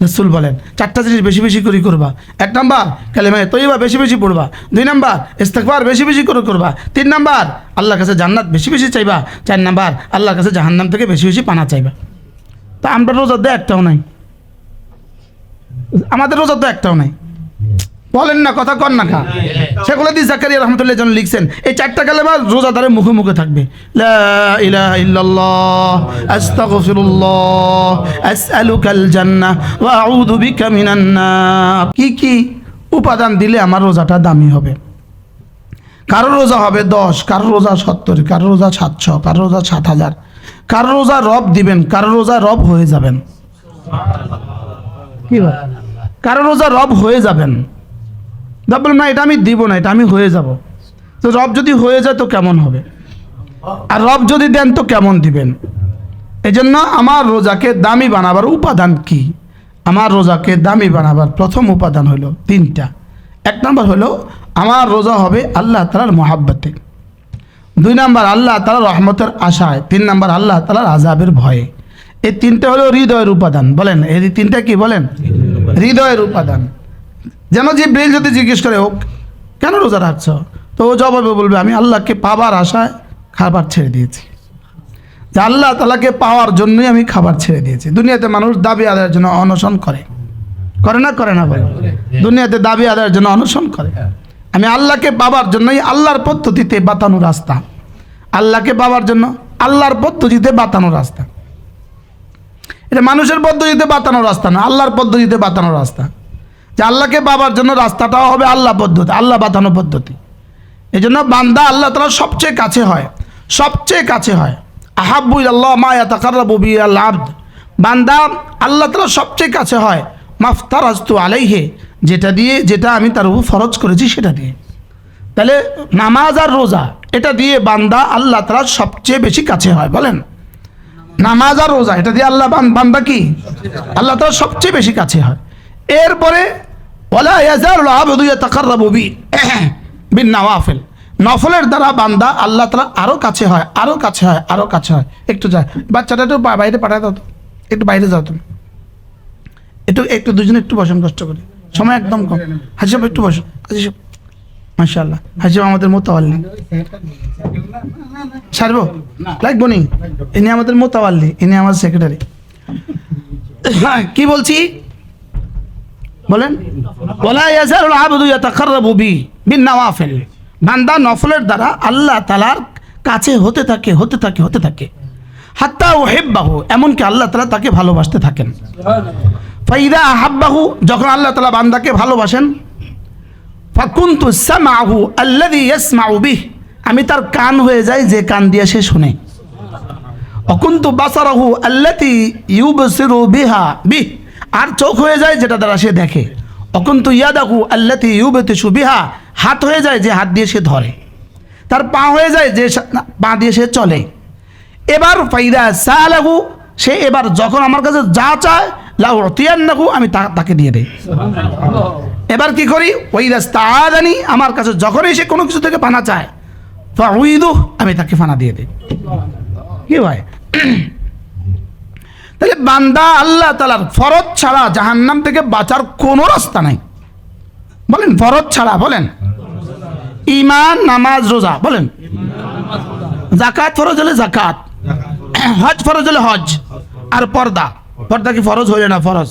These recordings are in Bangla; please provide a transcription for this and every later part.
রাসূল বলেন 4টা জিনিস বেশি বেশি করে করবা। 1 নাম্বার কালেমা তৈয়বা বেশি বেশি পড়বা। 2 নাম্বার ইস্তিগফার বেশি বেশি করে করবা। 3 নাম্বার আল্লাহর কাছে জান্নাত বেশি বেশি চাইবা। 4 নাম্বার আল্লাহর কাছে জাহান্নাম থেকে বেশি বেশি পানা চাইবা। তা আমরা রোজা তো একটাও নাই, আমাদের রোজা তো একটাও নাই। বলেন না, কথা কন না কা। শেখ উলাদি জাকারিয়া রহমতুল্লাহ জন লিখছেন এই 4টা কালেমা রোজাদারের মুখে মুখে থাকবে। লা ইলাহা ইল্লাল্লাহ, আস্তাগফিরুল্লাহ, আসআলুকাল জান্নাহ ওয়া আউযু বিকা মিনান নার। কি উপাদান দিলে আমার রোজাটা দামি হবে? কারো রোজা হবে 10, কারো রোজা 70, কারো রোজা 700, কারো রোজা 7000, কারো রোজা রব দিবেন, কারো রোজা রব হয়ে যাবেন। কি বল? কারো রোজা রব হয়ে যাবেন। বলবেন না এটা আমি দিব না, এটা আমি হয়ে যাব। তো রব যদি হয়ে যায় তো কেমন হবে? আর রব যদি দেন তো কেমন দিবেন? এই জন্য আমার রোজাকে দামি বানাবার উপাদান কি? আমার রোজাকে দামি বানাবার প্রথম উপাদান হলো 3টা। 1 নাম্বার হলো আমার রোজা হবে আল্লাহ তাআলার মহাব্বতে। 2 নাম্বার আল্লাহ তাআলার রহমতের আশায়। 3 নাম্বার আল্লাহ তাআলার আযাবের ভয়ে। এই 3টা হলো হৃদয়ের উপাদান। বলেন এই 3টা কি? বলেন হৃদয়ের উপাদান। যেন জিবরিল যদি জিজ্ঞেস করে হোক কেন রোজা রাখছ, তো ও জবাবে বলবে আমি আল্লাহকে পাবার আশায় খাবার ছেড়ে দিয়েছি। যে আল্লাহ তাআলাকে পাওয়ার জন্যই আমি খাবার ছেড়ে দিয়েছি। দুনিয়াতে মানুষ দাবি আদায়ের জন্য অনশন করে না? করে না? বলে দুনিয়াতে দাবি আদায়ের জন্য অনশন করে। আমি আল্লাহকে পাবার জন্যই আল্লাহর পদ্ধতিতে বাতানো রাস্তা, আল্লাহকে পাবার জন্য আল্লাহর পদ্ধতিতে বাতানো রাস্তা। এটা মানুষের পদ্ধতিতে বাতানো রাস্তা না, আল্লাহর পদ্ধতিতে বাতানো রাস্তা। যে আল্লাহকে পাবার জন্য রাস্তাটাও হবে আল্লাহ পদ্ধতি, আল্লাহ বাতানো পদ্ধতি। এই জন্য বান্দা আল্লাহ তাআলা সবচেয়ে কাছে হয়, সবচেয়ে কাছে হয়। আহাব্বু ইলাল্লাহ মা ইয়াতাকাররাবু বিহি আল আবদ। বান্দা আল্লাহ তাআলা সবচেয়ে কাছে হয় মাফতারাজতু আলাইহি, যেটা আমি তার উপর ফরজ করেছি সেটা দিয়ে। তাহলে নামাজ আর রোজা এটা দিয়ে বান্দা আল্লাহ তাআলা সবচেয়ে বেশি কাছে হয়। বলেন নামাজ আর রোজা এটা দিয়ে আল্লাহ বান্দা কি আল্লাহ তাআলা সবচেয়ে বেশি কাছে হয়। এরপরে ওয়ালা ইয়াজালুল আবদু ইয়াতাকাররাবু বিন নওয়াফিল, নফলের দ্বারা বান্দা আল্লাহ তাআলা আরো কাছে হয়, আরো কাছে হয়, আরো কাছে হয়। একটু যায় বাচ্চাটা একটু বাইরে পাঠায় দাও তো, একটু বাইরে যাও তুমি, একটু দুজনে একটু বসেন কষ্ট করে, সময় একদম কম। হাসিব একটু বসো, হাসিব মাশাআল্লাহ, হাসিব আমাদের মুতাওয়াল্লি। সারবো লাগবো নি, ইনি আমাদের মুতাওয়াল্লি, ইনি আমার সেক্রেটারি। কি বলছি বলেন ওয়ালা ইয়াজালুল আবদু ইয়াতাকাররাবু বিন নওয়াফিল, বান্দা নফলের দ্বারা আল্লাহ তাআলার কাছে হতে থাকে, হতে থাকে, হতে থাকে। হাত্তা উহিব্বাহু, এমনকি আল্লাহ তাআলা তাকে ভালোবাসতে থাকেন। ফাইদা আহাব্বাহু, যখন আল্লাহ তাআলা বান্দাকে ভালোবাসেন, ফাকুনতু সামাহু আল্লাযী ইয়াসমাউ বিহি, আমি তার কান হয়ে যাই যে কান দিয়ে সে শুনে। অকুনতু বাসারাহু আল্লাতী ইউবসিরু বিহা, আর চোখ হয়ে যায় যেটা দ্বারা সে দেখে। অকুনতু ইয়াদাহু আল্লাতী ইউবতিশু বিহা, হাত হয়ে যায় যে হাত দিয়ে সে ধরে। তার পা হয়ে যায় যে পা দিয়ে সে চলে। এবার ফাইদা সালাহু, সে এবার যখন আমার কাছে যা চায় লাউতিয়ান্নাহু, আমি তাকে দিয়ে দেই। এবার কি করি? ওয়াইদা ইস্তাআযানি, আমার কাছে যখনই সে কোনো কিছু থেকে পানা চায় ফাউইদু, আমি তাকে পানা দিয়ে দেই। কি ভাই? তাহলে বান্দা আল্লাহ তাআলার ফরজ ছাড়া জাহান্নাম থেকে বাঁচার কোনো রাস্তা নাই। বলেন ফরজ ছাড়া, বলেন ঈমান, নামাজ, রোজা, বলেন যাকাত ফরজ হলে যাকাত, হজ ফরজ হলে হজ, আর পর্দা কি ফরজ হইলে না? ফরজ।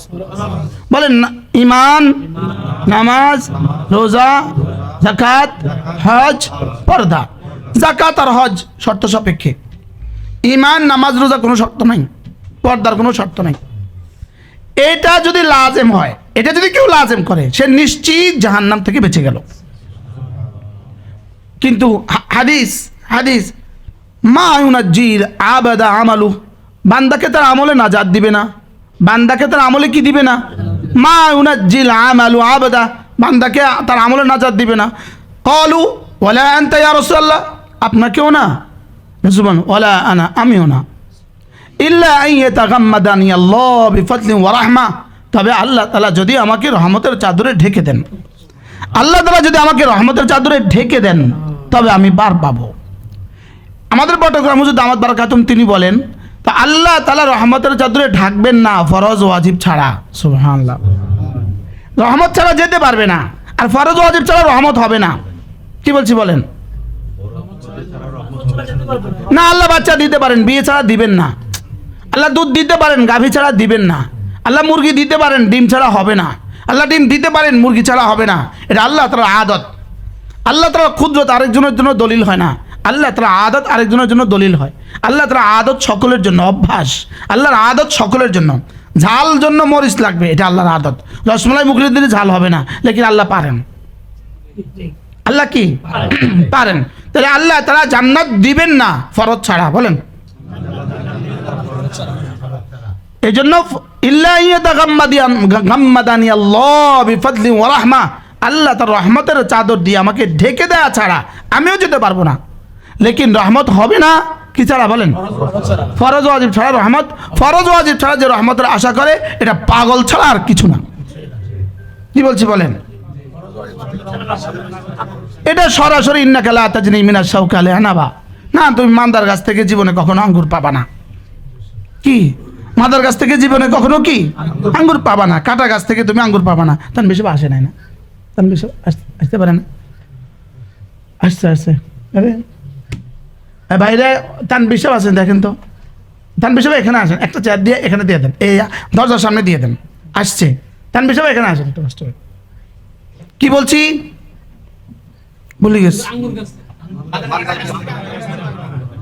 বলেন ঈমান, নামাজ, রোজা, যাকাত, হজ, পর্দা। যাকাত আর হজ শর্ত সাপেক্ষে, ঈমান, নামাজ, রোজা কোনো শর্ত নাই, পর্দার কোনো শর্ত নাই। এটা যদি লাজেম হয়, এটা যদি কেউ লাজেম করে, সে নিশ্চিত জাহান্নাম থেকে বেঁচে গেল। কিন্তু হাদিস মা ইউনাজ্জিল আবাদা আমালু, বান্দাকে তার আমলে নাজাত দিবে না, বান্দাকে তার আমলে কি দিবে না? মা ইউনাজ্জিল আমালু আবাদা, বান্দাকে তার আমলে নাজাত দিবে না। ক্বালু ওয়ালা আনতা ইয়া রাসূলুল্লাহ, আপনাকেও না রাসূলুল্লাহ, ওয়ালা আনা, আমিও না। ইল্লা আন ইয়াতাগাম্মাদানি আল্লাহ বিফদলিন ওয়া রাহমা, তবে আল্লাহ তাআলা যদি আমাকে রহমতের চাদরে ঢেকে দেন, আল্লাহ তাআলা যদি আমাকে রহমতের চাদরে ঢেকে দেন, তবে আমি বার পাবো। আমাদের বটগ্রাম হুজুর দামাত বারাকাতুম তিনি বলেন, তো আল্লাহ তাআলা রহমতের চাদরে ঢাকবেন না ফরজ ওয়াজিব ছাড়া। সুবহানাল্লাহ। রহমত ছাড়া যেতে পারবে না, আর ফরজ ওয়াজিব ছাড়া রহমত হবে না। কি বলছি বলেন? না, আল্লাহ বাচ্চা দিতে পারেন, বিয়ে ছাড়া দিবেন না। আল্লাহ দুধ দিতে পারেন, গাভী ছাড়া দিবেন না। আল্লাহ মুরগি দিতে পারেন, ডিম ছাড়া হবে না। আল্লাহ ডিম দিতে পারেন, মুরগি ছাড়া হবে না। এটা আল্লাহ তাআলার আদত। আল্লাহ তাআলা কুদরত আরেকজনের জন্য দলিল হয় না, আল্লাহ তাআলা আদত আরেকজনের জন্য দলিল হয়। আল্লাহ তাআলা আদত সকলের জন্য, অভ্যাস। আল্লাহর আদত সকলের জন্য। ঝাল জন্য মরিচ লাগবে, এটা আল্লাহর আদত। রসমালাই মুখে দিলে ঝাল হবে না, লেকিন আল্লাহ পারেন। আল্লাহ কি পারেন? তাহলে আল্লাহ তাআলা জান্নাত দিবেন না ফরজ ছাড়া। বলেন, এই জন্য ইল্লা ইয়াতাগাম্মাদানি আল্লাহ বিফদলি ওয়া রাহমা, আল্লাহ তার রহমতের চাদর দিয়ে আমাকে ঢেকে দেয়া ছাড়া আমিও যেতে পারবো না। লেকিন রহমত হবে না কি ছাড়া? বলেন, ফরজ ওয়াজিব ছাড়া রহমত। ফরজ ওয়াজিব ছাড়া যে রহমতের আশা করে এটা পাগল ছাড়া আর কিছু না। কি বলছি বলেন? এটা সরাসরি ইন্নাকা লা তাজনি মিনাশ শাওকা লা আনাবা। না, তুমি মান্দার গাছ থেকে জীবনে কখনো আঙ্গুর পাবা না। কি মাদার গাছ থেকে জীবনে কখনো কি আঙ্গুর পাবা না। কাটা গাছ থেকে তুমি আঙ্গুর পাবা না। তান বেশি আসে নাই না, তান বেশি আসতে পারে না। আসছে আরে বাইরে তান বিশাব আছেন, দেখেন তো। তান বিশাব এখানে আসেন, একটা চেয়ার দিয়ে এখানে দিয়ে দেন, এই দরজার সামনে দিয়ে দেন। আসছে তান বিশাব এখানে আসেন একটু কষ্ট। কি বলছি ভুলে গেছি।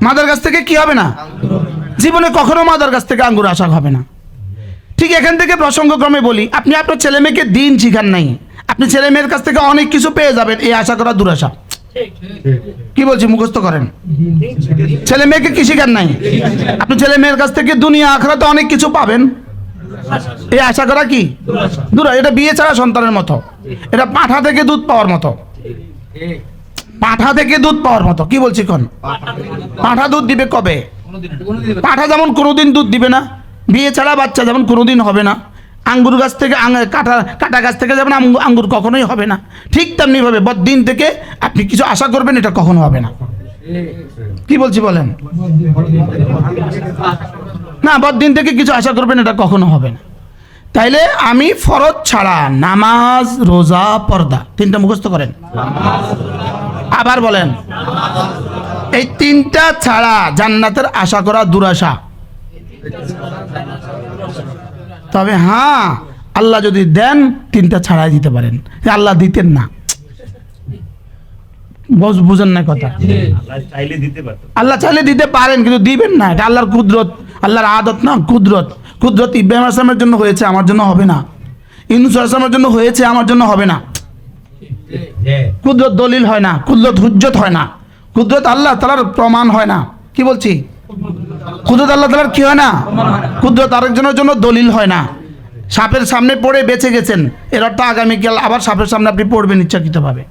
মাদার গাছ থেকে কি হবে না? জীবনে কখনো মাদার গাছ থেকে আঙ্গুর আশা হবে না। ঠিক এখান থেকে প্রসঙ্গক্রমে বলি, আপনি আপনার ছেলে মেয়েকে দিন শিখান নাই, আপনি ছেলে মেয়ের কাছ থেকে অনেক কিছু পেয়ে যাবেন, এই আশা করা দুরাশা। কি বলছি মুখস্থ করেন। ছেলে মেয়েকে কি শিখান নাই, আপনি ছেলে মেয়ের কাছ থেকে দুনিয়া আখিরাতে অনেক কিছু পাবেন, এই আশা করা কি দুরা। এটা বিয়ে ছাড়া সন্তানের মতো, এটা পাঁঠা থেকে দুধ পাওয়ার মতো। পাঁঠা থেকে দুধ পাওয়ার মতো। কি বলছি কোন? পাঁঠা দুধ দিবে কবে? পাঁঠা যেমন কোনোদিন দুধ দিবে না, বিয়ে ছাড়া বাচ্চা যেমন কোনোদিন হবে না, আঙ্গুর গাছ থেকে কাটা গাছ থেকে যেমন আঙ্গুর কখনোই হবে না, ঠিক তেমনি ভাবে বদ্দিন থেকে আপনি কিছু আশা করবেন, এটা কখনো হবে না। কি বলছি বলেন? না, বদ্দিন থেকে কিছু আশা করবেন, এটা কখনো হবে না। তাইলে আমি ফরজ ছাড়া নামাজ, রোজা, পর্দা, তিনটা মুখস্থ করেন। আবার বলেন, এই তিনটা ছাড়া জান্নাতের আশা করা দুরাশা। তবে হ্যাঁ, আল্লাহ যদি দেন তিনটা ছাড়াই দিতে পারেন। আল্লাহ দিতেন না, বুঝেন না কথা। আল্লাহ চাইলে দিতে পারেন, কিন্তু দিবেন না। এটা আল্লাহর কুদরত, আল্লাহর আদত না কুদরত। কুদরত ইব্রাহিম আসলামের জন্য হয়েছে, আমার জন্য হবে না। ইউনূস আসলামের জন্য হয়েছে, আমার জন্য হবে না। কুদরত দলিল হয় না, কুদরত হুজ্জত হয় না, কুদরত আল্লাহ তাআলার প্রমাণ হয় না। কি বলছি? কুদরত আল্লাহ তাআলার কি হয় না? কুদরত আরেকজনের জন্য দলিল হয় না। সাপের সামনে পড়ে বেঁচে গেছেন, এর অর্থ আগামীকাল আবার সাপের সামনে আপনি পড়বেন ইচ্ছাকৃতভাবে।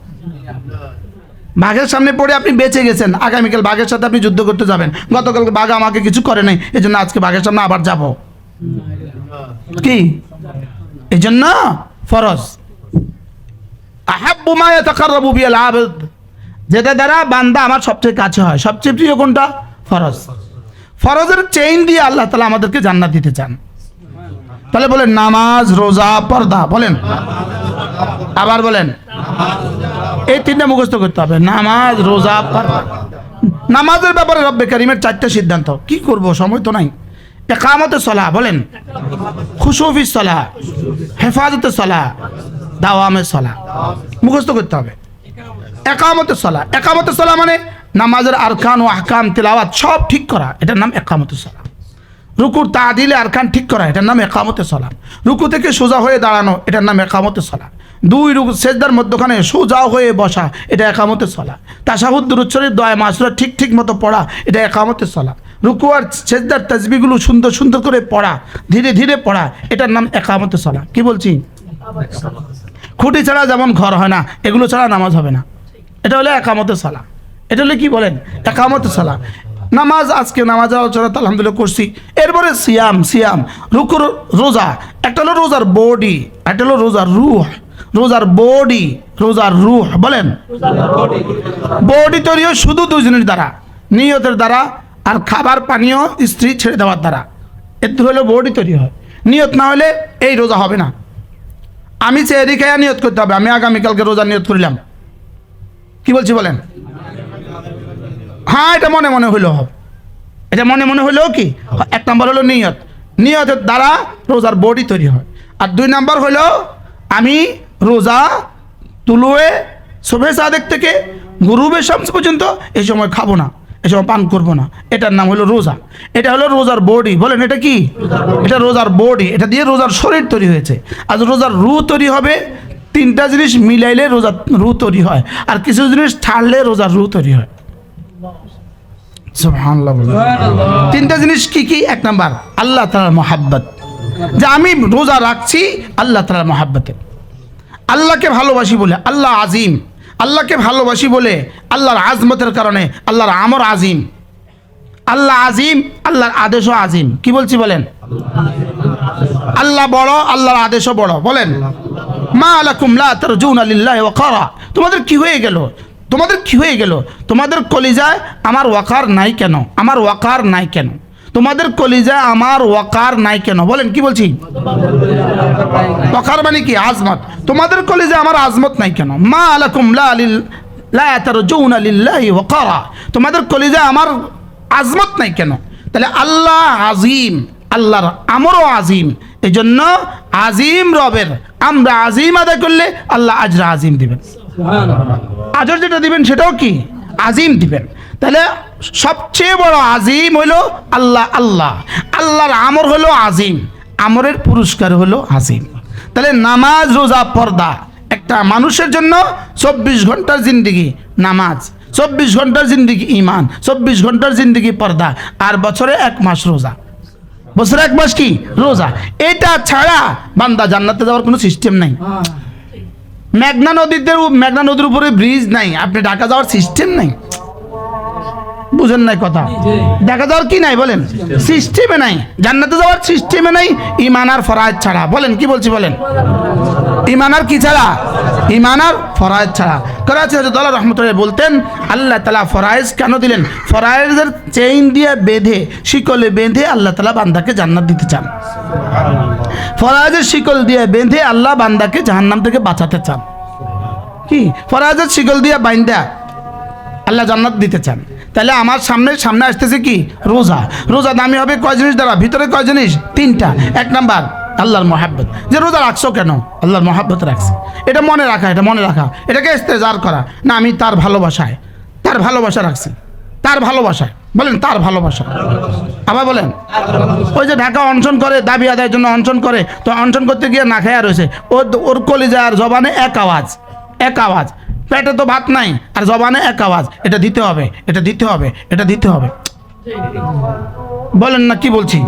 বাঘের সামনে পড়ে আপনি বেঁচে গেছেন, আগামীকাল বাঘের সাথে আপনি যুদ্ধ করতে যাবেন। গতকাল বাঘ আমাকে কিছু করে নাই, এই জন্য আজকে বাঘের সামনে আবার যাব। কি এই জন্য ফরজ। আহাব্বু মা ইয়াতাকাররাবু বিল আবদ, যেটা দ্বারা বান্দা আমার সবচেয়ে কাছে হয়, সবচেয়ে প্রিয় কোনটা? ফরজ। ফরজের চেইন দিয়ে আল্লাহ তাআলা আমাদেরকে জান্নাত দিতে চান। তাহলে বলেন নামাজ, রোজা, পর্দা। বলেন আবার বলেন, এই তিনটা মুখস্থ করতে হবে। নামাজ, রোজা, পর্দা। নামাজের ব্যাপারে রব্বে কারিমের চারটা সিদ্ধান্ত। কি করব, সময় তো নাই। ইকামতে সালাহ, বলেন খুশু ফিস সালাহ, হেফাজতে সালাহ, দাওয়ামে সালাহ। মুখস্থ করতে হবে। একামতে সালাহ, একামতে সালাহ মানে নামাজের আরকান ও আহকাম, তিলাওয়াত সব ঠিক করা, এটার নাম একামতে সালাহ। রুকুর তাদিলে আরকান ঠিক করা, এটার নাম একামতে সালাহ। রুকু থেকে সোজা হয়ে দাঁড়ানো, এটার নাম একামতে সালাহ। দুই রুকু সেজদার মধ্যখানে সোজা হয়ে বসা, এটা একামতে সালাহ। তাশাহুদ, দুরূদ শরীফ, দোয়া মাসুরা ঠিক মতো পড়া, এটা একামতে সালাহ। রুকু আর সেজদার তাসবিহগুলো সুন্দর সুন্দর করে পড়া, ধীরে ধীরে পড়া, এটার নাম একামতে সালাহ। কি বলছি? খুঁটি ছাড়া যেমন ঘর হয় না, এগুলো ছাড়া নামাজ হবে না। এটা হলো একামতে সালাহ। এটা হলো কি বলেন? একামতে সালাহ। নামাজ, আজকে নামাজের আলোচনা আলহামদুলিল্লাহ করছি। এরপরে সিয়াম, রুকুর, রোজা। একটা হলো রোজার বডি, একটা হলো রোজার রুহ। রোজার বডি, রোজার রুহ। বলেন বডি তৈরি হয় শুধু দুই জিনিস দ্বারা, নিয়তের দ্বারা আর খাবার পানীয় স্ত্রী ছেড়ে দেওয়ার দ্বারা এর হলো বডি তৈরি হয়। নিয়ত না হলে এই রোজা হবে না। আমি সেহরি খাইয়া নিয়ত করতে হবে আমি আগামীকালকে রোজা নিয়ত করলাম, কি বলছি বলেন? হ্যাঁ, এটা মনে মনে হইলেও হবে, এটা মনে মনে হইলেও কি, এক নম্বর হলো নিয়ত, নিয়তের দ্বারা রোজার বডি তৈরি হয়। আর 2 নম্বর হলো আমি রোজা তুলুয়ে সুবহে সাদেক থেকে গুরুবে শামস পর্যন্ত এই সময় খাবো না, এই সময় পান করবো না, এটার নাম হলো রোজা। এটা হলো রোজার বডি। বলেন এটা কি? এটা রোজার বডি। এটা দিয়ে রোজার শরীর তৈরি হয়েছে। আর রোজার রু তৈরি হবে 3টা জিনিস মিলাইলে রোজার রু তৈরি হয়, আর কিছু জিনিস ছাড়লে রোজার রু তৈরি হয়। সুবহানাল্লাহ। 3টা জিনিস কি কি? 1 নাম্বার আল্লাহ তাআলার মহাব্বত, যে আমি রোজা রাখছি আল্লাহ তাআলার মহাব্বতে, আল্লাহকে ভালোবাসি বলে, আল্লাহ আজিম, আল্লাহকে ভালোবাসি বলে আল্লাহর আজমতের কারণে আল্লাহর আমর আজিম, আল্লাহ আজিম, আল্লাহর আদেশও আজিম। কি বলছি বলেন? আল্লাহ বড়, আল্লাহর আদেশও বড়। বলেন মা লাকুম লা তারজুনা লিল্লাহি ওয়াকারা, তোমাদের কি হয়ে গেল? তোমাদের কি হয়ে গেল? তোমাদের কলিজায় আমার ওয়াকার নাই কেন? আমার ওয়াকার নাই কেন? তোমাদের কলিজায় আমার ওয়াকার নাই কেন? বলেন কি বলছি? ওয়াকার মানে কি? আজমত। তোমাদের কলিজায় আমার আজমত নাই কেন? মা লাকুম লা তারজুনা লিল্লাহি ওয়াকারা, তোমাদের কলিজায় আমার আজমত নাই কেন? তাহলে আল্লাহ আজিম, আল্লাহর আমরও আজিম। এই জন্য আজিম রবের আমরা আজিম আদায় করলে আল্লাহ আজরা আজিম দিবেন। আজর যেটা দিবেন সেটাও কি? আজিম দিবেন। তাহলে সবচেয়ে বড় আজিম হলো আল্লাহ। আল্লাহ আল্লাহর আমর হলো আজিম, আমরের পুরস্কার হলো আজিম। তাহলে নামাজ, রোজা, পর্দা একটা মানুষের জন্য 24 ঘন্টার জিন্দিগি নামাজ, 24 ঘন্টার জিন্দিগি ইমান, 24 ঘন্টার জিন্দিগি পর্দা, আর বছরে 1 মাস রোজা। বছরে 1 মাস কি? রোজা। এটা ছাড়া বান্দা জান্নাতে যাওয়ার কোনো সিস্টেম নাই। মেঘনা নদীর উপরে ব্রিজ নাই, আপনি ঢাকা যাওয়ার সিস্টেম নাই। বুঝেন নাই কথা? ঢাকা যাওয়ার কি নাই বলেন? সিস্টেমে নাই। জান্নাতে যাওয়ার সিস্টেমে নাই ঈমান আর ফরয়েজ ছাড়া। বলেন কি বলছি বলেন? ঈমান আর কি ছাড়া? ঈমান আর ফরয়েজ ছাড়া। করাচি হযরত আল্লাহ রাহমাতুল্লাহ বলতেন আল্লাহ তাআলা ফরয়েজ কেন দিলেন? ফরয়েজের চেইন দিয়ে বেঁধে, শিকলে বেঁধে আল্লাহ তাআলা বান্দাকে জান্নাত দিতে চান। ফরয়েজের শিকল দিয়ে বেঁধে আল্লাহ বান্দাকে জাহান্নাম থেকে বাঁচাতে চান। কি? ফরয়েজের শিকল দিয়ে বাইন্ধা আল্লাহ জান্নাত দিতে চান। তাহলে আমার সামনে আসতেছে কি? রোজা। রোজা দামি হবে কয় জিনিস দ্বারা? ভিতরে কয় জিনিস? 3টা। 1 নাম্বার আল্লাহর মহাব্বত। যে রোজা রাখছো কেন? আল্লাহর মহাব্বত রাখছি। এটা মনে রাখা, এটা মনে রাখা, এটাকে ইস্তেজার করা না, আমি তার ভালোবাসায়, তার ভালোবাসা রাখছি, তার ভালোবাসায়। বলেন তার ভালোবাসা। আবার বলেন ওই যে ঢাকা অনশন করে, দাবি আদায়ের জন্য অনশন করে, তো অনশন করতে গিয়ে না খায়া রয়েছে, ওর কলিজার জবানে এক আওয়াজ, এক আওয়াজ, পেটে তো ভাত নাই আর জবানে এক আওয়াজ, এটা দিতে হবে, এটা দিতে হবে, এটা দিতে হবে। বলেন না কি বলছি?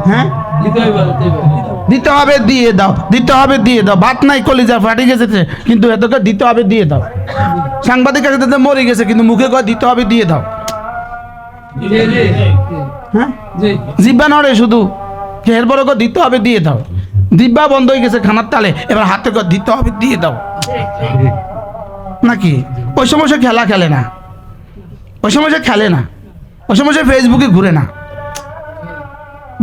হ্যাঁ, দিতে হবে, দিয়ে দাও, দিতে হবে, দিয়ে দাও। ভাত নাই, কলিজা ফাটি গেছে, কিন্তু এতকে দিতে হবে, দিয়ে দাও। সাংবাদিক কাছে মরে গেছে, কিন্তু মুখে কয় দিতে হবে, দিয়ে দাও। হ্যাঁ, জিব্বা নড়ে শুধু, এরপরে দিতে হবে, দিয়ে দাও। জিব্বা বন্ধ হয়ে গেছে খানার তালে, এবার হাতে দিতে হবে, দিয়ে দাও। নাকি ওই সময় সে খেলা খেলে না, ওই সময় সে খেলে না, ওই সময় সে ফেসবুকে ঘুরে না।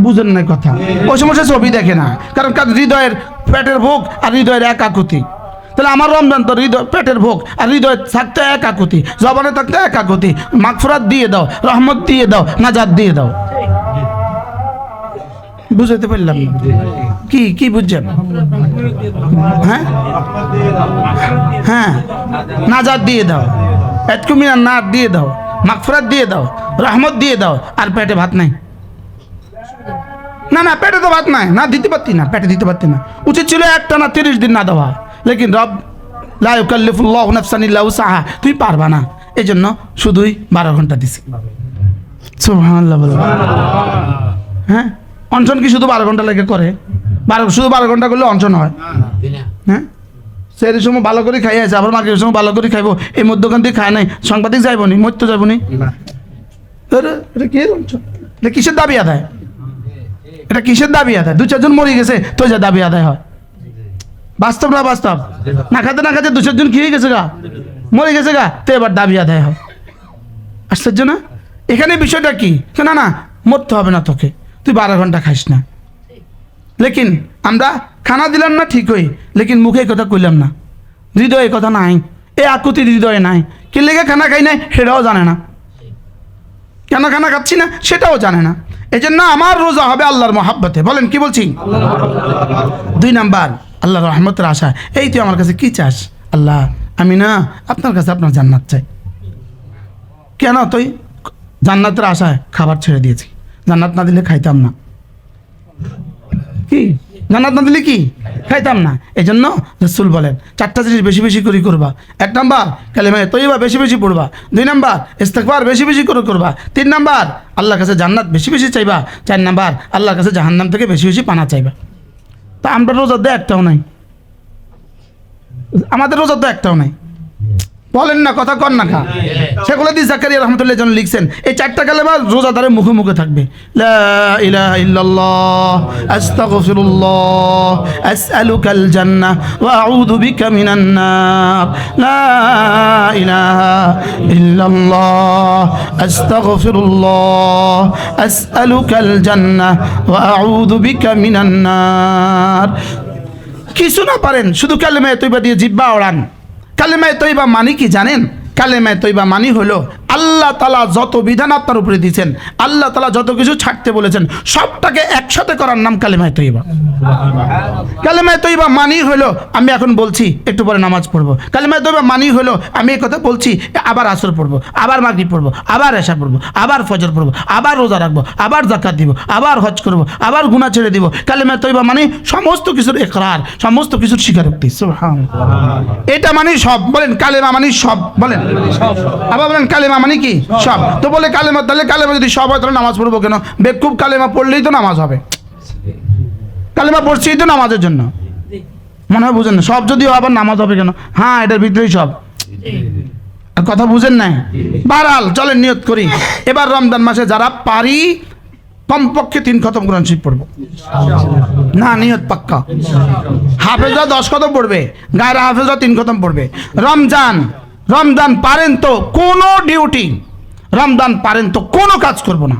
বুঝেন না কথা? ওই সময় সে ছবি দেখে না, কারণ হৃদয়ের পেটের ভোগ আর হৃদয়ের একাকুতি। তাহলে আমার রমজান তো হৃদয় পেটের ভোগ আর হৃদয় থাকতে একাকুতি, জবানে থাকতে একাকুতি। মাগফিরাত দিয়ে দাও, রহমত দিয়ে দাও, নাজাত দিয়ে দাও। বুঝতে পারলাম না কি কি বুঝছেন? হ্যাঁ হ্যাঁ, নাজাত দিয়ে দাও, এতকুমিনা নাত দিয়ে দাও, মাগফিরাত দিয়ে দাও, রহমত দিয়ে দাও, আর পেটে ভাত নাই। না না, পেটে তো ভাত নাই, না দিতে পারতি না, পেটে দিতে পারতি না। উচিত ছিল একটানা 30 দিন না দেওয়া, লেকিন রব লা ইউকাল্লিফুল্লাহু নাফসান ইল্লা উসআহা, তুই পারবা না, এই জন্য শুধুই 12 ঘন্টা দিছি। সুবহানাল্লাহ বলো। হ্যাঁ, অনশন কি শুধু 12 ঘন্টা লেগে করে? শুধু 12 ঘন্টা করলে অনশন হয়? হ্যাঁ, সেই সময় ভালো করে খাই আছে, আবার মাগরিবের সময় ভালো করে খাইবো, এই মধ্যখান দিয়ে খায় নাই, সাংবাদিক যাইব নি, মরতে যাইব নি? এটা কি অনশন? এটা কিসের দাবি আদায়? এটা কিসের দাবি আদায়? 2-4 জন মরে গেছে তো যা দাবি আদায় হয়? বাস্তব না বাস্তব? না খাতে না খাতে 2-4 জন খেয়ে গেছে গা, মরে গেছে গা, তো এবার দাবি আদায় হয়। আশ্চর্য না? এখানে বিষয়টা কি, না না মরতে হবে না তোকে, তুই 12 ঘন্টা খাইস না। লেকিন আমরা খানা দিলাম না ঠিকই, লেকিন মুখে কথা কইলাম না, হৃদয়ে কথা নাই, এই আকুতি হৃদয়ে নাই। কি লেগে খানা খাই নাই সেটাও জানে না, কেন খানা খাচ্ছি না সেটাও জানে না। এই জন্য আমার রোজা হবে আল্লাহর মহাব্বতে। বলেন কি বলছি? 2 নাম্বার আল্লাহর রহমতের আশা। এই তুই আমার কাছে কি চাস? আল্লাহ আমি না আপনার কাছে আপনার জান্নাত চাই। কেন? তুই জান্নাতের আশায় খাবার ছেড়ে দিয়েছি, জান্নাত না দিলে খাইতাম না। কি জান্নাত না দিলে কি খাইতাম না? এই জন্য রাসূল বলেন 4টা জিনিস বেশি বেশি করে করবা। 1 নাম্বার কালেমা তৈয়বা বেশি বেশি পড়বা। 2 নাম্বার ইস্তিগফার বেশি বেশি করে করবা। 3 নাম্বার আল্লাহর কাছে জান্নাত বেশি বেশি চাইবা। 4 নাম্বার আল্লাহর কাছে জাহান্নাম থেকে বেশি বেশি পানা চাইবা। তা আমরা রোজা তো একটাও নাই, আমাদের রোজা তো একটাও নাই। বলেন না, কথা কন না খা। সেগুলো দিয়ে জাকারিয়া রহমতুল্লাহ জন লিখছেন এই 4টা কালেমা রোজাদারের মুখে মুখে থাকবে। লা ইলাহা ইল্লাল্লাহ আস্তাগফিরুল্লাহ আসআলুকাল জান্নাহ ওয়া আউযু বিকা মিনান নার। লা ইলাহা ইল্লাল্লাহ আস্তাগফিরুল্লাহ আসআলুকাল জান্নাহ ওয়া আউযু বিকা মিনান নার। কিছু না পারেন শুধু কালেমা তৈবা দিয়ে জিহ্বা ওড়ান। কালেমায়ে তৈবা মানি কি জানেন? কালেমায়ে তৈবা মানি হলো আল্লাহ তাআলা যত বিধান আপনার উপরে দিয়েছেন, আল্লাহ তাআলা যত কিছু ছাড়তে বলেছেন সবটাকে একসাথে করার নাম কালেমায়ে তৈবা। কালেমায়ে তৈবা মানি হলো আমি এখন বলছি একটু পরে নামাজ পড়বো। কালেমায়ে তৈবা মানি হলো আমি এই কথা বলছি আবার আসর পড়বো, আবার মাগরিব পড়বো, আবার এশা পড়বো, আবার ফজর পড়বো, আবার রোজা রাখবো, আবার যাকাত দিব, আবার হজ করবো, আবার গুনাহ ছেড়ে দিব। কালেমায়ে তৈবা মানে সমস্ত কিছুর ইকরার, সমস্ত কিছুর স্বীকারোক্তি। সুবহানাল্লাহ। এটা মানে সব। বলেন কালেমা মানে সব। বলেন আবার বলেন কালেমা মানে কি সব। তো বলে কালেমা, তাহলে কালেমা যদি সব হয় তাহলে নামাজ পড়বো কেন? বেকুব, কালেমা পড়লেই তো নামাজ হবে। কালেমা পড়ছি তো নামাজের জন্য, মনে হয় বুঝেন না। সব যদি আবার নামাজ হবে কেন? হ্যাঁ এটার ভিতরেই সব। কথা বুঝেন নাই? বাহরাল চলেন নিয়ত করি এবার রমজান মাসে যারা পারি কমপক্ষে 3 খতম কোরআন শরীফ পড়বো। না নিয়ত পাক্কা। হাফেজরা 10 খতম পড়বে, গায়ের হাফেজরা 3 খতম পড়বে। রমজান পারেন তো কোনো ডিউটি, রমজান পারেন তো কোনো কাজ করবো না।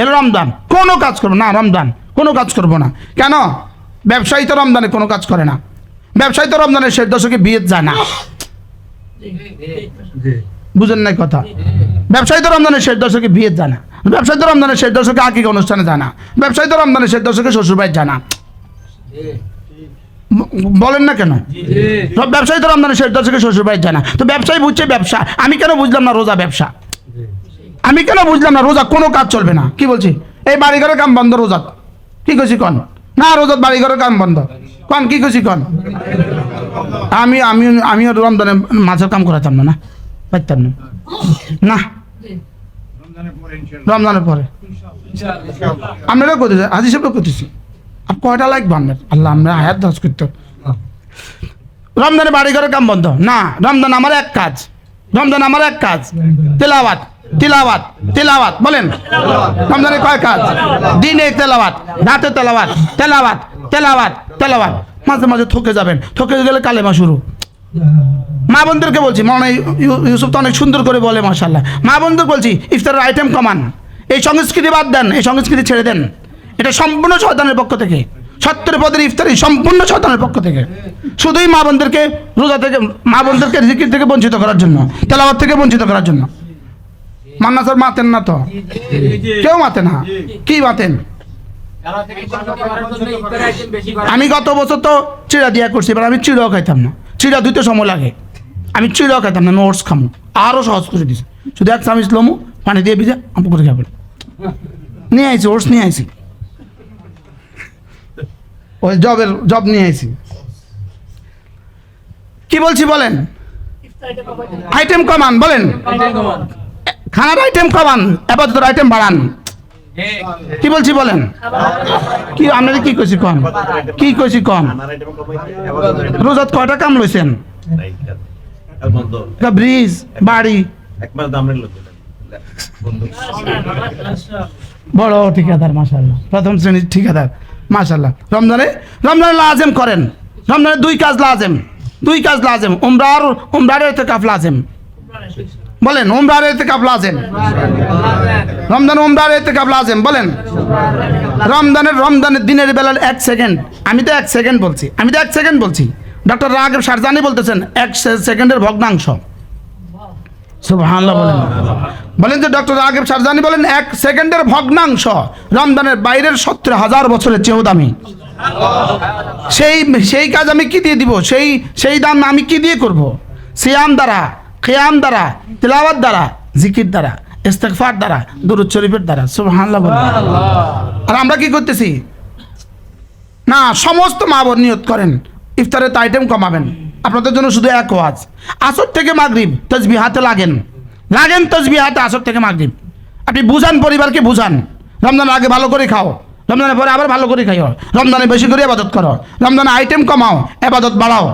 এর রমজান কোনো কাজ করবো না, রমজান কোনো কাজ করবো না। কেন? ব্যবসায়ী তো রমজানে কোনো কাজ করে না, ব্যবসায়ী তো রমজানের শেষ দশকে বিয়ে যায় না। বুঝেন নাই কথা? ব্যবসায়ী তো রমজানের শেষ দশকে বিয়ে যায় না, ব্যবসায়ী তো রমজানের শেষ দশকে আকিকা অনুষ্ঠানে যায় না, ব্যবসায়ী তো রমজানের শেষ দশকে শ্বশুরবাড়ি যায় না। বলেন না কেন? সব ব্যবসায়ী তো রমজানের শেষ দশকে শ্বশুরবাড়ি যায় না। তো ব্যবসায়ী বুঝছে ব্যবসা, আমি কেন বুঝলাম না রোজা ব্যবসা? আমি কেন বুঝলাম না রোজা কোনো কাজ চলবে না? কি বলছি? এই বাড়িঘরের কাম বন্ধ রোজা। কি কইছি কন? না রোজা বাড়িঘরের কাম বন্ধ কন। কি কইছি কন? আমিও রমজানে মাছের কাম করাতাম না, পারতাম না। না রমজানের পরে আপনারা করতেছি, হাজি সাহেব করতেছি। আর কয়টা লাগবে আপনার? আল্লাহ আমরা হায়াত দাস করতে। রমজানে বাড়ি ঘরের কাম বন্ধ না। রমজান আমার এক কাজ, রমজান আমার এক কাজ তেলাওয়াত, তেলাওয়াত, তেলাওয়াত। বলেন রমজানে কয় কাজ? দিনে তেলাওয়াত, রাতে তেলাওয়াত, তেলাওয়াত, তেলাওয়াত, তেলাওয়াত। মাঝে মাঝে থকে যাবেন, থকে গেলে কালেমা শুরু। মা বোনদেরকে বলছি, মনে ইউসুফ তো অনেক সুন্দর করে বলে মাশাআল্লাহ। মা বোনদের বলছি ইফতারের আইটেম কমান, এই সংস্কৃতি বাদ দেন, এই সংস্কৃতি ছেড়ে দেন। এটা সম্পূর্ণ শয়তানের পক্ষ থেকে, 70 পদের ইফতারি সম্পূর্ণ শয়তানের পক্ষ থেকে। শুধুই মা বোনদেরকে রোজা থেকে, মা বোনদেরকে জিকির থেকে বঞ্চিত করার জন্য, তেলাওয়াত থেকে বঞ্চিত করার জন্য। মান্না স্যার মাতেন না তো? কেউ মাতে না। কি মাতেন? আমি গত বছর তো চিড়া দিয়া করছি, এবার আমি চিড়াও খাইতাম না। চিড়া ধুইতে সময় লাগে, আমি চিড়াও খাইতাম না, নোটস খামো। আরও সহজ করে দিছি, শুধু 1 চামচ লমু পানি দিয়ে ভিজা আমু করে খাবেন। নিয়ে আইছি ওটস, নিয়ে আইছি ওই জব নিয়ে আইছি। কি বলছি বলেন? আইটেম কমান। বলেন খানার আইটেম কমান, আপাতত আইটেম বাড়ান। কি বলছি বলেন? কি আপনাদের কি কইছি কম? কি কইছি কম? রোজাত কয়টা কাম লইছেন? ব্রিজ, বাড়ি, বড় ঠিকাদার মাশাআল্লাহ, প্রথম শ্রেণীর ঠিকাদার মাশাআল্লাহ। রমজানে লাজেম করেন। রমজানে 2 কাজ লাজেম, 2 কাজ লাজেম। উমরার ইতিকাফ লাজেম। বলেন উমরার ইতিকাফ লাজেম, রমজান উমরার ইতিকাফ লাজেম, বলেন রমজানের দিনের বেলার 1 সেকেন্ড, আমি তো 1 সেকেন্ড বলছি, ডক্টর রাগেব শারজানি বলতেছেন 1 সেকেন্ডের ভগ্নাংশ। সুবহানাল্লাহ বলেন, বলেন যে ডক্টর রাগেব শারজানি বলেন 1 সেকেন্ডের ভগ্নাংশ রমজানের বাইরের 70,000 বছরের চেয়েও দামি। সেই কাজ আমি কি দিয়ে দিব? সেই দাম আমি কি দিয়ে করব? সিয়াম দ্বারা, খিয়াম দ্বারা, তিলাওয়াত দ্বারা, জিকির দ্বারা, ইস্তেগফার দ্বারা, দুরূদ শরীফের দ্বারা। সুবহানাল্লাহ বলেন। আর আমরা কি করতেছি? না, সমস্ত মা বোন নিয়ত করেন ইফতারের আইটেম কমাবেন। আপনাদের জন্য শুধু এক ওয়াজ, আসর থেকে মাগরিব তাসবিহাতে লাগেন তাসবিহাতে আসর থেকে মাগরিব। আপনি বুঝান, পরিবারকে বুঝান, রমজানের আগে ভালো করে খাও, রমজানের পরে আবার ভালো করে খাইও, রমজানে বেশি করে ইবাদত করো, রমজানে আইটেম কমাও, ইবাদত বাড়াও।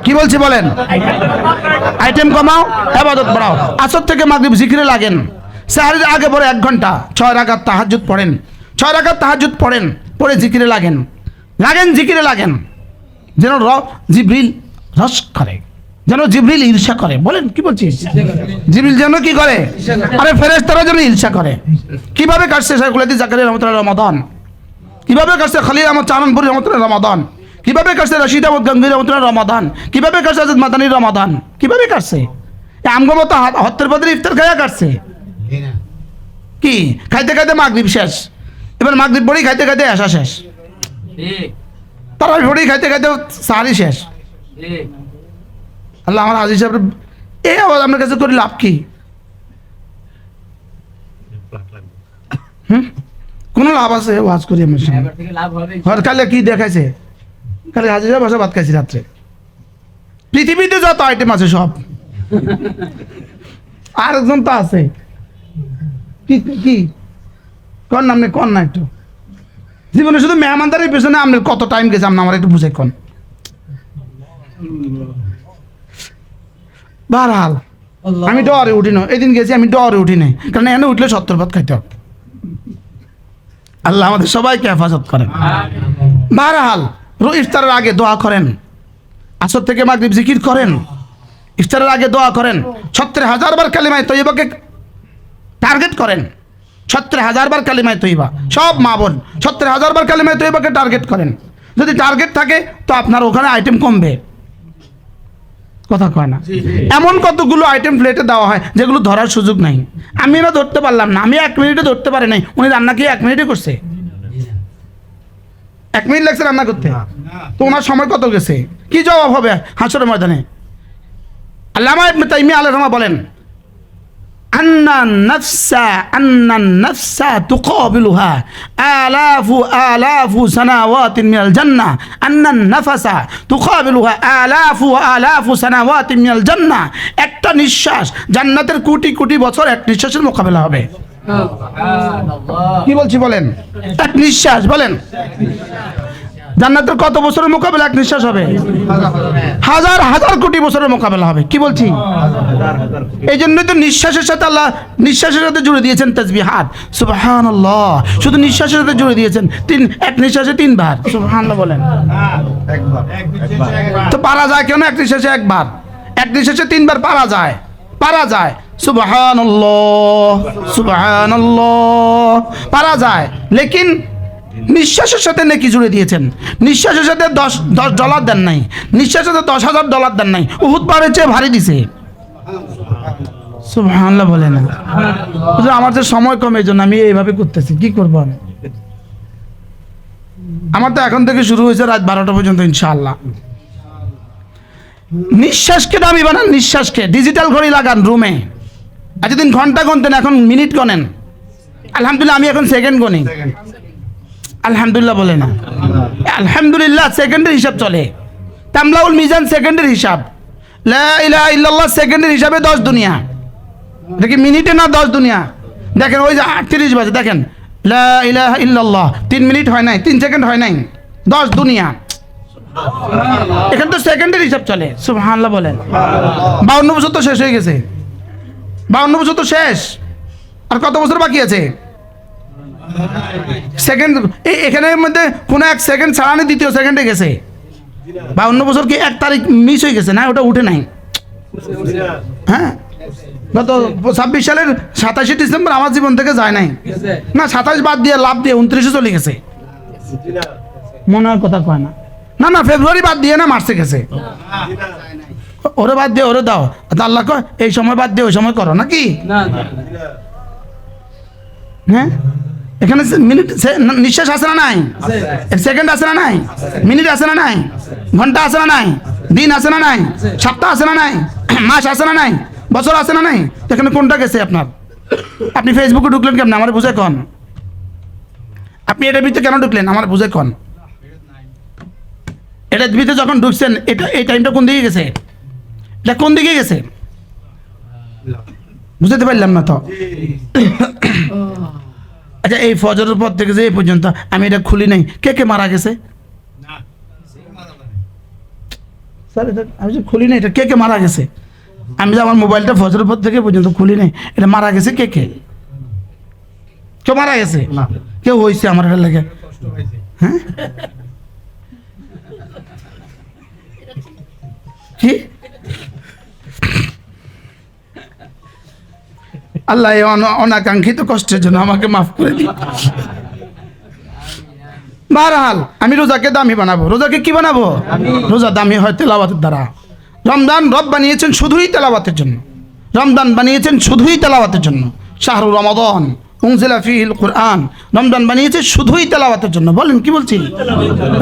কি বলছি বলেন? আইটেম কমাও, ইবাদত বাড়াও। আসর থেকে মাগরিব জিকিরে লাগেন। সাহরির আগে পরে 1 ঘন্টা 6 রাকাত তাহাজ্জুদ পড়েন, 6 রাকাত তাহাজ্জুদ পড়েন, পরে জিকিরে লাগেন, জিকিরে লাগেন। যেন জিবরিল রস করে, যেন জিবরিল ঈর্ষা করে। বলেন কি বলছি? জিবরিল যেন কি করে? আরে ফেরেশতারা যেন ঈর্ষা করে। কিভাবে কাটছে শাইখুল হাদিস জাকারিয়া রহমাতুল্লাহ রমাদান? কিভাবে কাটছে খলিল আহমদ চাননপুরি রহমাতুল্লাহ রমাদান? কিভাবে কাটছে রশিদ আহমদ গঙ্গির রহমাতুল্লাহ রমাদান? কিভাবে কাটছে আজাদ মাদানির রমাদান? কিভাবে কাটছে? আমগো মতো হত্যার বদলে ইফতার খাইয়া কাটছে। কি খাইতে খাইতে মাগরিব শেষ, এবার মাগরিব পড়ি খাইতে খাইতে আশা শেষ, তারাবি পড়ি খাইতে খাইতে সাহারি শেষ। আল্লাহ আমার আজিজ সাহেব, এই আওয়াজ আপনার কাছে করে লাভ কি? কোনো লাভ আছে ওয়াজ করি আমার সামনে? কালে কি দেখাইছে? কালে হাজির সাহেব বসে ভাত খাইছি রাত্রে। পৃথিবীতে যত আইটেম আছে সব, আর একজন তো আছে। কি কি কন না, আপনি কন না একটু। জীবনে শুধু মেহমানদারির পেছনে আপনার কত টাইম গেছে আপনি আমার একটু বুঝে কন। বারহাল আমি ডরে উঠি না, এদিন গেছি আমি ডরে উঠি নাই, কারণ এনে উঠলে 70 ভাত খাইতে হবে। আল্লাহ আমাদের সবাইকে হেফাজত করেন। বারহাল ইফতারের আগে দোয়া করেন, আসর থেকে মাগরিব জিকির করেন, ইফতারের আগে দোয়া করেন, 70,000 বার কালিমায়ে তয়্যিবাকে টার্গেট করেন। 70,000 বার কালিমায়ে তয়্যিবা, সব মা বোন 70,000 বার কালিমায়ে তয়্যিবাকে টার্গেট করেন। যদি টার্গেট থাকে তো আপনার ওখানে আইটেম কমবে। কথা কয় না? এমন কতগুলো আইটেম প্লেটে দেওয়া হয় যেগুলো ধরার সুযোগ নাই। আমি না ধরতে পারলাম না, আমি 1 মিনিটে ধরতে পারি নাই। উনি রান্না কি 1 মিনিটে করছে? 1 মিনিট লাগছে রান্না করতে, তো ওনার সময় কত গেছে? কি জবাব হবে হাসরের ময়দানে? আল্লামা ইবনে তাইমিয়া আলাইহিস রাহমাহ বলেন, আন্নান নাফসা তুকাবিলাহা আলাফু সানাওয়াতিন মিনাল জান্নাহ, আন্নান নাফসা তুকাবিলাহা আলাফু সানাওয়াতিন মিনাল জান্নাহ। একটা নিঃশ্বাস জান্নাতের কোটি কোটি বছর এক নিঃশ্বাসের মোকাবেলা হবে। কি বলছি বলেন? এক নিঃশ্বাস। বলেন জান্নাতের কত বছরের মোকাবেলা এক নিঃশ্বাস হবে? হাজার হাজার কোটি বছরের মোকাবেলা হবে। কি বলছি? এই জন্যই তো নিঃশ্বাসের সাথে আল্লাহ নিঃশ্বাসের সাথে জুড়ে দিয়েছেন তাসবিহাত। সুবহানাল্লাহ, শুধু নিঃশ্বাসের সাথে জুড়ে দিয়েছেন। এক নিঃশ্বাসে 3 বার সুবহানাল্লাহ বলেন। তো পারা যায় কেন? এক নিঃশ্বাসে 1 বার, এক নিঃশ্বাসে 3 বার পারা যায়। সুবহানাল্লাহ সুবহানাল্লাহ পারা যায়, লেকিন নিঃশ্বাসের সাথে নেকি জুড়ে দিয়েছেন। নিঃশ্বাসের সাথে $10 দেন নাই, নিঃশ্বাসের সাথে $10,000 দেন নাই, উহুদ পাহাড়ের চেয়ে ভারী দিছে। সুবহানাল্লাহ বলে না। আমার যে সময় কম, এই জন্য আমি এইভাবে করতেছি। কি করবো আমি? আমার তো এখন থেকে শুরু হয়েছে রাত 12টা পর্যন্ত ইনশাআল্লাহ। নিঃশ্বাসকে দামি বানান, নিঃশ্বাসকে। ডিজিটাল ঘড়ি লাগান রুমে। এতদিন ঘন্টা গুনতেন, এখন মিনিট গনেন। আলহামদুলিল্লাহ আমি এখন সেকেন্ড গনি। আলহামদুলিল্লাহ বলে না? আলহামদুলিল্লাহ সেকেন্ডের হিসাব চলে। তামলাউল মিজান সেকেন্ডের হিসাব, লা ইলাহা ইল্লাল্লাহ সেকেন্ডের হিসাবে 10 দুনিয়া। দেখি মিনিটে না 10 দুনিয়া। দেখেন ওই যে 38 বাজে, দেখেন লা ইলাহা ইল্লাল্লাহ 3 মিনিট হয় নাই, 3 সেকেন্ড হয় নাই, 10 দুনিয়া। এখানে তো সেকেন্ডের হিসাব চলে। সুবহানাল্লাহ বলেন। 52 বছর তো শেষ হয়ে গেছে। 52 বছর তো শেষ, আর কত বছর বাকি আছে? সেকেন্ড এখানের মধ্যে কোনো 1 সেকেন্ড ছাড়ানি দ্বিতীয় সেকেন্ডে গেছে। 52 বছর কি 1 তারিখ মিস হয়ে গেছে? না, ওটা উঠে নাই। হ্যাঁ, গত 26 সালের 27 ডিসেম্বর আমার জীবন থেকে যায় নাই না, 27 বাদ দিয়ে লাভ দিয়ে 29 চলে গেছে। মনে হয় কথা কয় না, না না ফেব্রুয়ারি বাদ দিয়ে না মার্চে গেছে। ওরে বাদ দিয়ে ওরে দাও, আল্লাহ কয় এই সময় বাদ দিয়ে ওই সময় করো নাকি? হ্যাঁ, এখানে মিনিট নিঃশ্বাস আছে না নাই? সেকেন্ড আছে না নাই? মিনিট আছে না নাই? ঘন্টা আছে না নাই? দিন আছে না নাই? সপ্তাহ আছে না নাই? মাস আছে না নাই? বছর আছে না নাই? এখানে কোনটা গেছে আপনার? আপনি ফেসবুকে ঢুকলেন কেমন আমার বুঝে কন? আপনি এটার ভিতরে কেন ঢুকলেন আমার বুঝে কন? এটার ভিতরে যখন ঢুকছেন এটা এই টাইমটা কোন দিকে গেছে? এটা কোন দিকে গেছে বুঝতে পারলাম না তো। আচ্ছা, এই ফজরের পর থেকে যে এই পর্যন্ত আমি এটা খুলি নাই, কে কে মারা গেছে? স্যার এটা আমি যে খুলি নাই, এটা কে কে মারা গেছে? আমি যে আমার মোবাইলটা ফজরের পর থেকে পর্যন্ত খুলি নাই, এটা মারা গেছে কে কে? কেউ মারা গেছে? কেউ হয়েছে আমার এটা লেগে? হ্যাঁ, কি আল্লাহ এই অনাকাঙ্ক্ষিত কষ্টের জন্য আমাকে মাফ করে দিন। বারহাল আমি রোজাকে দামি বানাবো। রোজাকে কি বানাবো? রোজা দামি হয় তেলাওয়াতের দ্বারা। রমজান রব বানিয়েছেন শুধুই তেলাওয়াতের জন্য। রমজান বানিয়েছেন শুধুই তেলাওয়াতের জন্য। শাহরু রমাদান উনজিলা ফীহিল কুরআন। রমজান বানিয়েছে শুধুই তেলাওয়াতের জন্য। বলেন কি বলছি?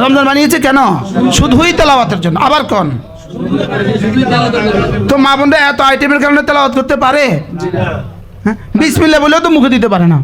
রমজান বানিয়েছে কেন? শুধুই তেলাওয়াতের জন্য। আবার কোন তো মা বোনরা এত আইটেমের কারণে তেলাওয়াত করতে পারে? হ্যাঁ, বিসমিল্লাহ বলেও তো মুখে দিতে পারে না।